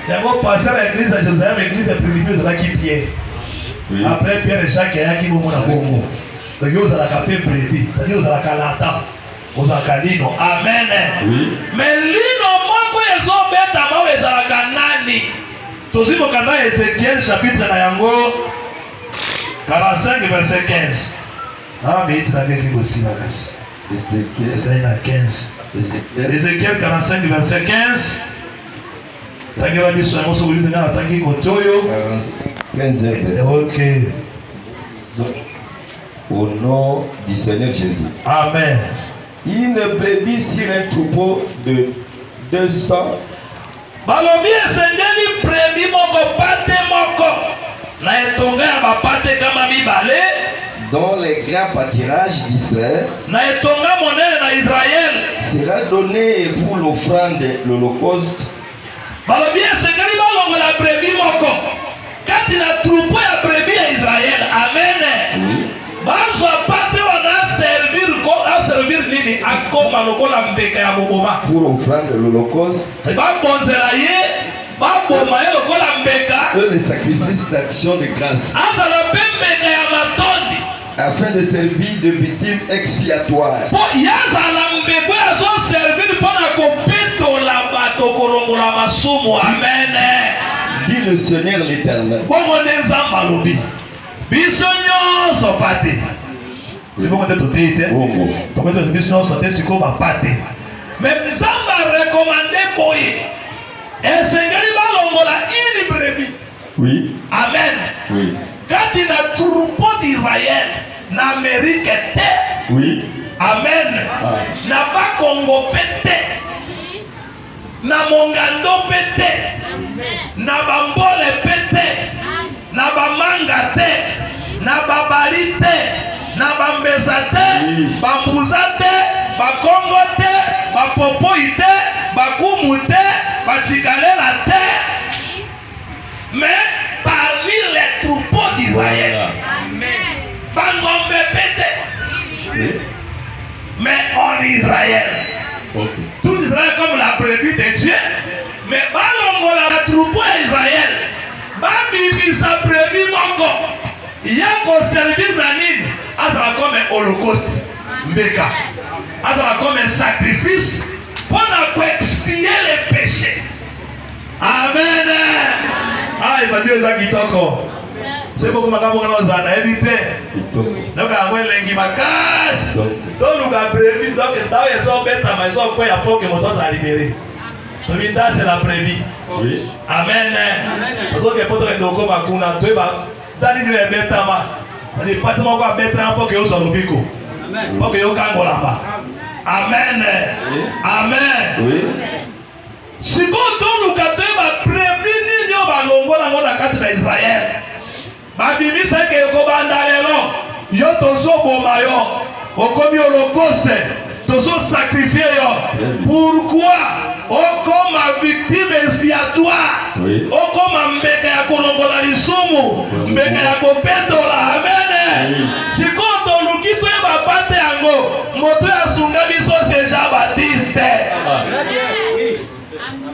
Il y a un passer à l'église à Jérusalem, l'église primitive de la qui Pierre. Après Pierre et Jacques et qui vont à Bongo. Donc vous allez capter brebis, c'est-à-dire vous allez calata, vous allez lino. Amen. Oui. Mais lino moi quoi ils ont bête à moi ils allez canani. Tous mon canal Ézéchiel chapitre na yango 45 verset 15. Ah mais il n'a pas aussi la grâce. Ézéchiel 15. Ézéchiel 45 verset 15. Tangira biso na moso bulinde na tangi kotoyo. 45. OK. Au nom du Seigneur Jésus. Amen. Une brebis sur un troupeau de 200. Balobi esengeli brebis moko pate moko. na etonga ya bapate kama mibale dont les grands pâtirages d'Israël na etonga monene na Israël sera donné pour l'offrande de l'Holocauste. balobi esengeli balongola brebi moko kati na troupeau ya brebi ya Israël. Amen. Bazwa pate wana servir nini akoma lokola mbeka ya boboma pour offrande de l'Holocauste. babonzela ye baboma ye lokola mbeka Le sacrifice d'action de grâce azala mpe mbeka ya matondi afin de servir de victime expiatoire. po yazala mbeko azoservir mpona kopetola bato kolongola masumu. Amen. Dit le Seigneur l'Éternel. bongo nde nzambe alobi biso nyonso pate sibongo nde totei te tokoki biso nyonso te sikoyo bapate me nzambe arekomande boye esengeli balongola ini brebi. Oui. Amen. Oui. kati na troupeau d'Israël na Amerike te. Oui. Amen. Na bakongo pe te na mongando pe te na bambole pe te na bamanga te na babali te na bambeza te bambuza te bakongo te bapopoi te bakumu te batikalela te mais parmi les troupeaux d'Israël bangombe pe te mais en Israël tout Israël comme la brebis de Dieu mais balongola la troupeau d'Israël babimisa brebis moko ya koservir na nini azala comme un holocauste mbeka azala comme un sacrifice mpona koexpier les péchés. Amen. Il va dire eza kitoko seboko makambo kana ozala nayebi te noka yango elengi makasi toluka brebis donc ntango ezobetama ezokweya poke moto azala libere tobi nda c'est la brebis. Amen. ozoke po tokende okoma kuna toyeba ndani nio ebetama adi pati moko abetama poke ozwa lobiko poke yokangolama. Amen. Amen. sikoyo toluka toyeba brebis nini oyo balongola ngo na kati na Israël babimisa eke ekobanda lelo yo tozoboma yo okomi holocauste tozosakrifie yo. Pourquoi okoma victime expiatoire okoma mbeka ya kolongola lisumu mbeka ya kopetola. Amen. sikoyo toluki toyeba pate yango moto asunga biso c'est Jean-Baptiste.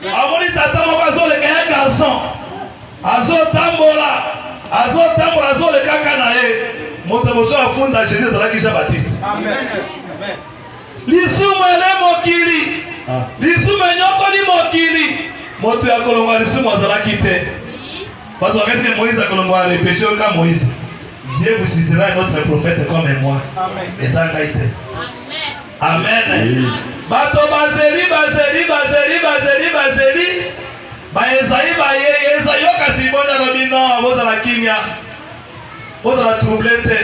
amoni tata moko azoleka ya garçon azotambola azoleka kaka na ye moto moso afunda Jésus azalaki Jean-Baptiste. lisumu ele mokili lisumu enyokoli mokili moto ya kolongola lisumu azalaki te. bato bakesike Moïse akolongola le péché oka Moïse. Dieu vous citera un autre prophète comme moi. eza ngai te. Amen. bato bazeli baezai bayeye eza yo kasi bona lobi non bozala kimia bozala troublé te.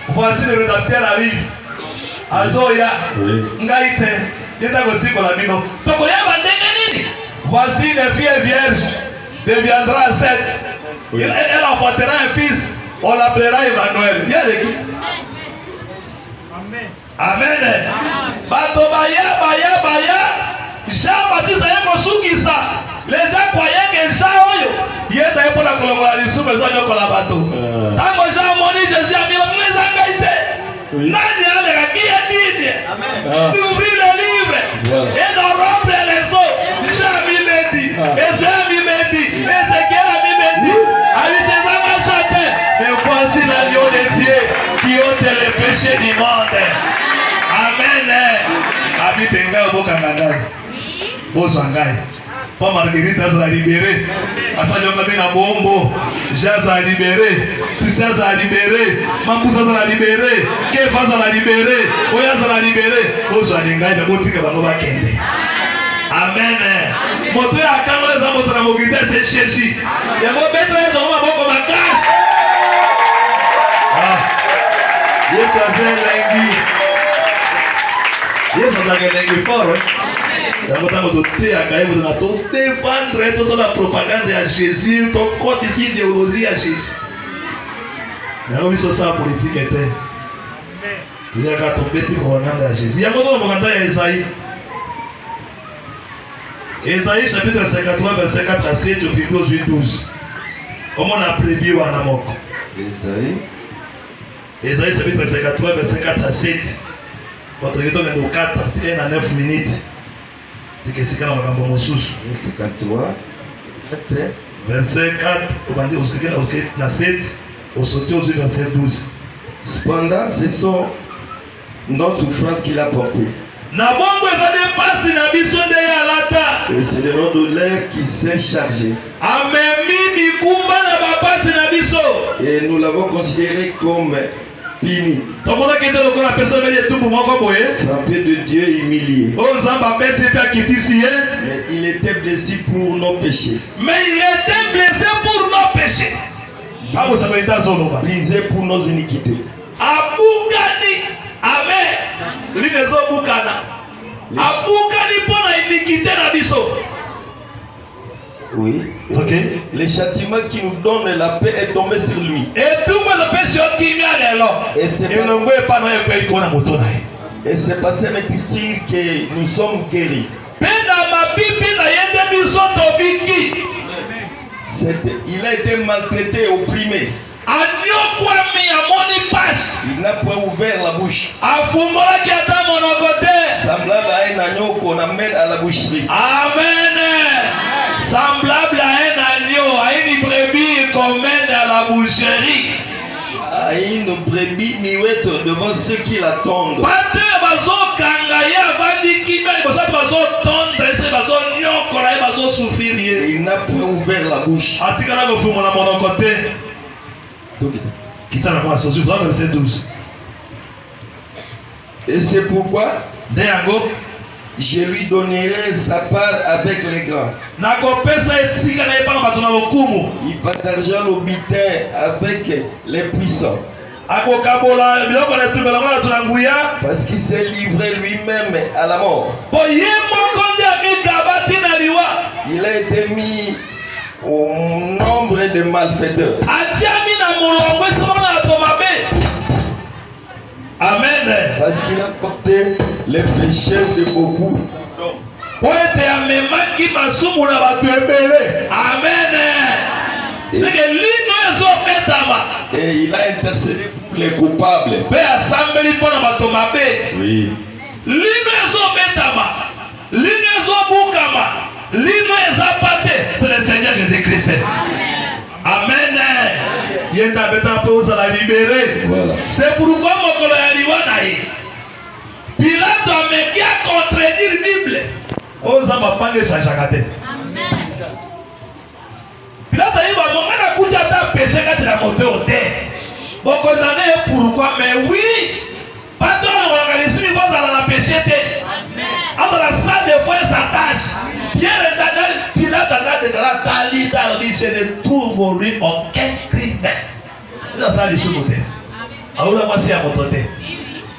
Voici le rédacteur arrive azoya ngai te yenda kosikola bino tokoyeba ndenge nini. Voici une fille vierge deviendra enceinte, elle enfantera un fils, on l'appellera Emmanuel. Bien l'équipe. Amen. bato baya Jean-Baptiste aye kosukisa les gens croyaient que Jean oyo yenda ye mpona kolongola lisumu ezonyokola bato. Ntango Jean amoni Jésus amila mweza ngai te nani alekaki ye nini d'ouvrir le livre et de rompre les eaux. Jean mimedi Esaïe mimedi Ézéchiel mimedi abisezanga chate mais voici l'agneau de Dieu qui ôte les péchés du monde. Amen. Habite ngai obokanga ngai bozwa ngai po Marguerite azala libéré asalioka mpe na bombo Jean azala libéré Tusi azala libéré Mambusa azala libéré Kefa azala libéré oyo azala libéré bozwa ngai mpe botika bango bakende. Amen. moto ya akangola eza moto na mobilité c'est Jésus. yango betra ezongo maboko makasi. Yesu aza elengi. Yesu azalaka elengi fort. yango ntango toteyaka ye kozanga todefendre tozala propagande ya Jésus tokotisi idéologie ya Jésus yango biso osala politike te toyaka tobeti propagande ya Jésus yango tona mokanda ya Esaïe chapitre 53 verset 4 à 7 opipi ozwi 12 omona prebi wana moko Esaïe chapitre 53 verset 4 à 7 votre ghetto vient de 4 tika na 9 minutes tika sika na makambo mosusu 53 verset 4 obandi osikike na 7 osote aux verset 12. Cependant, ce sont nos souffrances qu'il a portées. Na bongo ezade pasi na biso nde ya alata. Et c'est le nom de l'air qui s'est chargé. Amemi mikumba na bapasi na biso. Et nous l'avons considéré comme puni. Tomona kende lokola pesa beli etumbu moko boye. Frappé de Dieu, humilié. O nzamba beti pe akitisi ye. Mais il était blessé pour nos péchés. Mais il était blessé pour nos péchés. Abo ça veut dire brisé pour nos iniquités. Abukani. Amen. Linezo bukana. Abukani pour la iniquité na biso. Oui. Ok. Le châtiment qui nous donne la paix est tombé sur lui. Et tout le monde peut se qui m'a l'élo. Et c'est passé avec ici que nous sommes guéris. Il a été maltraité et opprimé. Il n'a pas ouvert la bouche. Semblable à un agneau qu'on amène à la boucherie. Amen. Semblable à un agneau, à une brebis qu'on mène à la boucherie. À une brebis muette devant ceux qui l'attendent. Il n'a pas ouvert la bouche. Et c'est pourquoi je lui donnerai sa part avec les grands. Il partagera le butin avec les puissants. Parce qu'il s'est livré lui-même à la mort. Il a été mis au nombre de malfaiteurs. Amen. Parce qu'il a porté les péchés de beaucoup. Amen. C'est que et il a intercédé pour les coupables. Oui. C'est le Seigneur Jésus-Christ. Amen. Voilà. C'est pourquoi Pilate a mis à contredire la Bible. Pilate a dit péché pourquoi? Mais oui, pas dans la péché. Alors la salle de foi sa tâche. Pilate a dit je ne trouve en lui aucun crime. C'est ça les choses.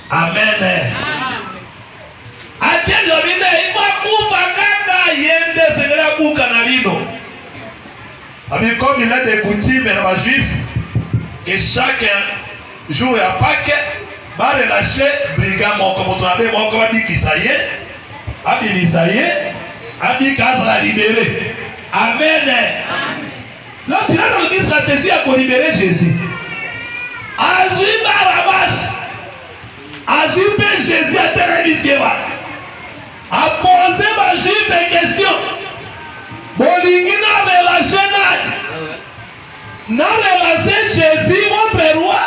Amen. Comme il a des coutumes dans les juifs, que chaque jour à Pâques, va relâcher brigand comme on avait mon comme dit qu'il s'aille, la libérer. Amen. Là, Pilate a une stratégie pour libérer Jésus. Azui Barabbas, Azui Père Jésus à télévision, a posé ma juive une question. Bolingina relâché n'a relâché Jésus, votre roi,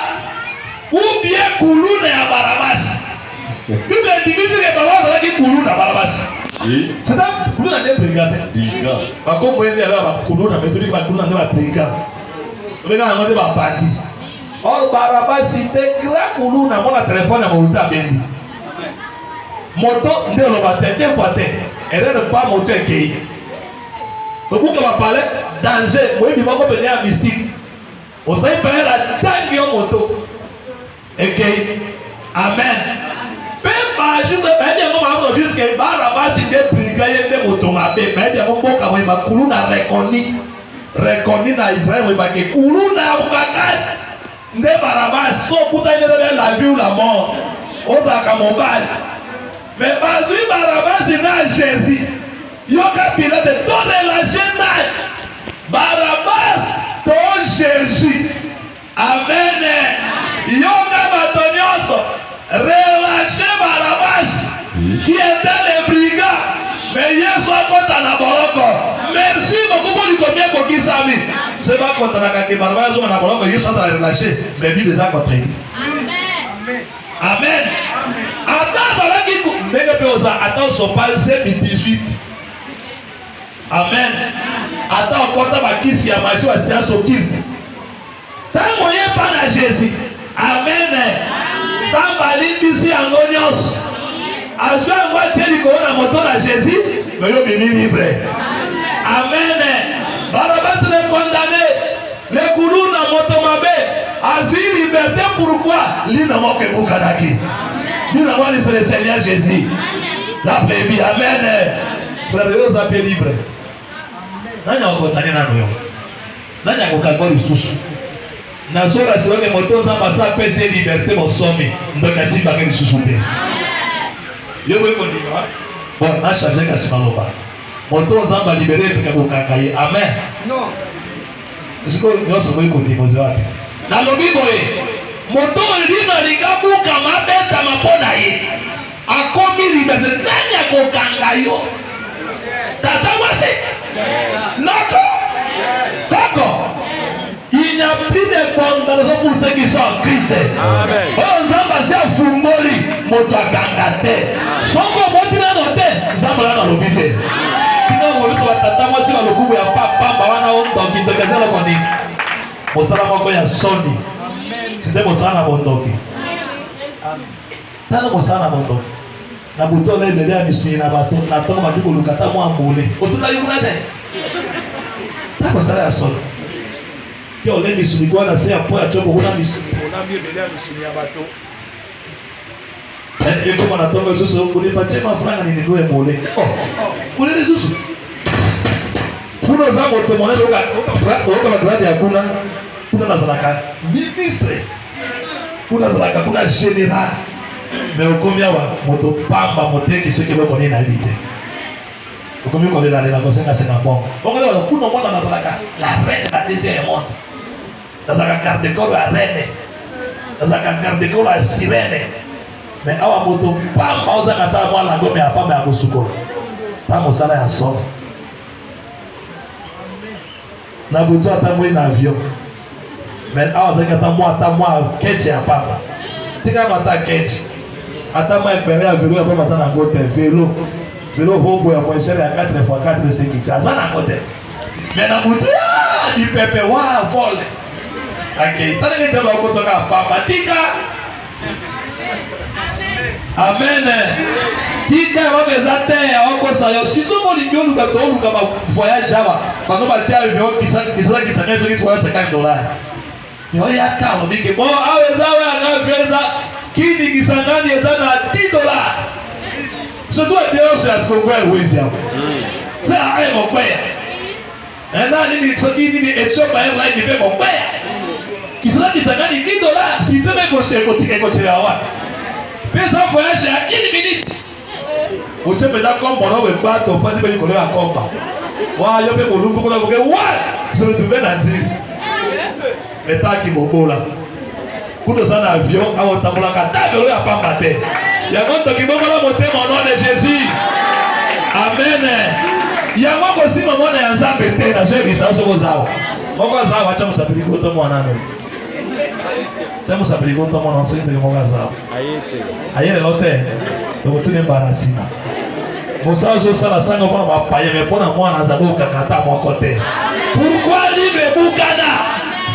ou bien Koulouna à Barabbas. Bible dit que Barabbas a dit Koulouna à Barabbas. Oui. C'est un Koulouna des brigands. Par contre, vous voyez là, Koulouna, mais tout le monde Koulouna des brigands. Vous voyez là, on est des bandits. Or Barabbas c'était grand Koulouna, mon téléphone à mon tabendi. Moto, de l'obate, des fois, elle n'est pas moto qui. Beaucoup qui va parler danger, oui, il va venir à mystique. On s'est parlé la tchangi en moto. Et que, amen. Pemba juste baidi yango mama juste que Barabas était brigadier de motomabe baidi yango mboka mwe makulu na reconni na Israël mwe bake kulu na bakashi nde Barabas so kuta ile la vie ou la mort ozaka mobali mais bazui Barabas na Jésus yoka Pilate donne la jeune Barabas to Jésus amen yoka batonyoso relâchez Barabas qui était le brigand mais Yesu akota na boloko merci beaucoup pour lui combien pour qui sami c'est pas contre la kake Barabas na boloko Yesu a relâché mais Bible est à côté amen amen attends ça qui ndenge pe oza attends so passer 18 amen attends kota bakisi ya maji wa siasa okilti tango ye pa na Jésus amen samba limbisi yango nyonso azwa yango atie likolo na moto na Jésus oyo bimi libre amen Barabas le condamné le kulu na moto mabe azwi liberté pourquoi lina moko ebukanaki lina mwani c'est le Seigneur Jésus la brebis amen frère yo zape libre nani akotani nano yo nani akokagwa lisusu nazora siweke moto nzamba sa pese liberté mosomi ndoka simba ke lisusu te yo weko ndima bon na charger ka simaloba moto nzamba libéré peka kokaka ye amen non siko nyoso weko ndimo wapi na lobi boye moto ndima lingabuka mabeta mapona ye akomi liberté nani akokanga yo tata wase nako d'accord. Il n'y a plus de condamnation pour ceux qui sont en Christ. Amen. Oh, Zamba c'est Fumboli, Motagangate. Songo Motina Note, Zamba là dans le bide. Pino Moluko Tata moi si le coup ya papa bawana on donc il te gazela koni. Mosala moko ya Sony. C'était mosala na bondoki. Tana mosala na bondoki. Na buto le bele ya misui na bato na toko matiko lukata mo amole. Otuna yuna te. Ta mosala ya Sony. Yo le misuni kwa na se apo ya choko kuna misuni ona mie bele ya misuni ya bato eko mwana tongo zusu kulipatie mafranga ni ndoe mole kulele zusu kuna za moto mwana oka bagrade ya kuna nazalaka ministre kuna zalaka kuna general mais okomia wa moto pamba moteki soki bako ni na bite okomi ko le la kosenga senga bon okole wa kuna mwana nazalaka la reine la deuxième monde nazaka garde corps à reine nazaka garde corps à sirène mais awa moto pamba ozaka ta mwana ngome ya pamba ya kusukola ta mosala ya somo na buto ata mwe na avion mais awa zaka ta mwa keche ya pamba tika mata keche ata mwa pere ya vélo ya pamba ta na ngote vélo hobo ya moishere ya 4x4 c'est kaza na ngote mais na buto di pepe wa vol okay tani ndio ba kutoka pamba tika amen tika wabeza te akosa yo sizo molingo luka to luka ba voyage aba bano ba tia avion kisana neto ki kwa $50 yo ya ka no bike bo aweza wa na freza kini kisangani eza na $10 so tu ateo se atkokwa wezi hapo sa ai mokweya na nini so kini ni Ethiopia Airlines ipe mokweya kisana kisangani $10 kiteme kote wa pesa voyage à 1 minute. Vous savez maintenant comme on a pas de pas de venir coller à combat. Moi je peux vous le dire que what se retrouver dans dire. Mais tant qu'il m'obo là. Pour nous en avion à Otamola kata velo ya pamba te. Ya monto ki bomo la monter mon nom de Jésus. Amen. Ya moko si mama na nzambe te na je bisa so kozao. Moko zao acha musabiri ko to mwana no. Temos abrigou tomou não sei de como casal. Aí ele não tem. Eu tô nem barasina. Moça hoje sala sanga para uma paia me põe na mão na boca catar mon côté. Pourquoi livre bukana?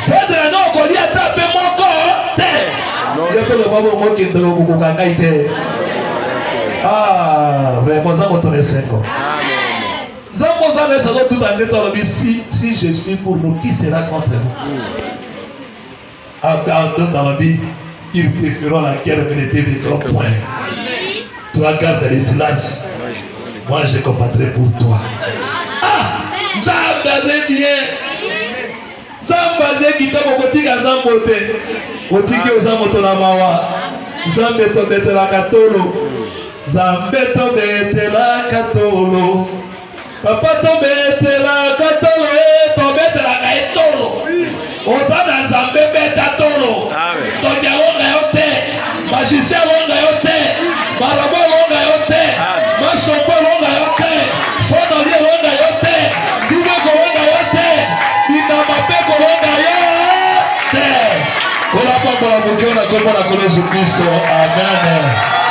Fedra não colhia tape mon côté. Eu pelo babo mo que do buka kaite. Ah, vraiment on tourne seco. Amen. Nous avons ça tout en étant si je suis pour nous qui sera contre vous? Dans la vie, ils préféreront la guerre que les télévisions point. Toi, garde le silence. Moi, je combattrai pour toi. Ah! Nzambe bien. Nzambe kitoko kotika nzambo te. Otiki ozamoto na mawa. Nzambe to betela katolo. Nzambe to betela katolo. Papa to betela katolo to betela kaitolo. Ozana nzambe beta tolo. To jalonga yote. Magicien longa yote. Marabo longa yote. Masoko longa yote. Fonolie longa yote. Dibego longa yote. Dinamapeko longa yote. Ola papa la mukio na kombo na Yesu Kristo. Amen.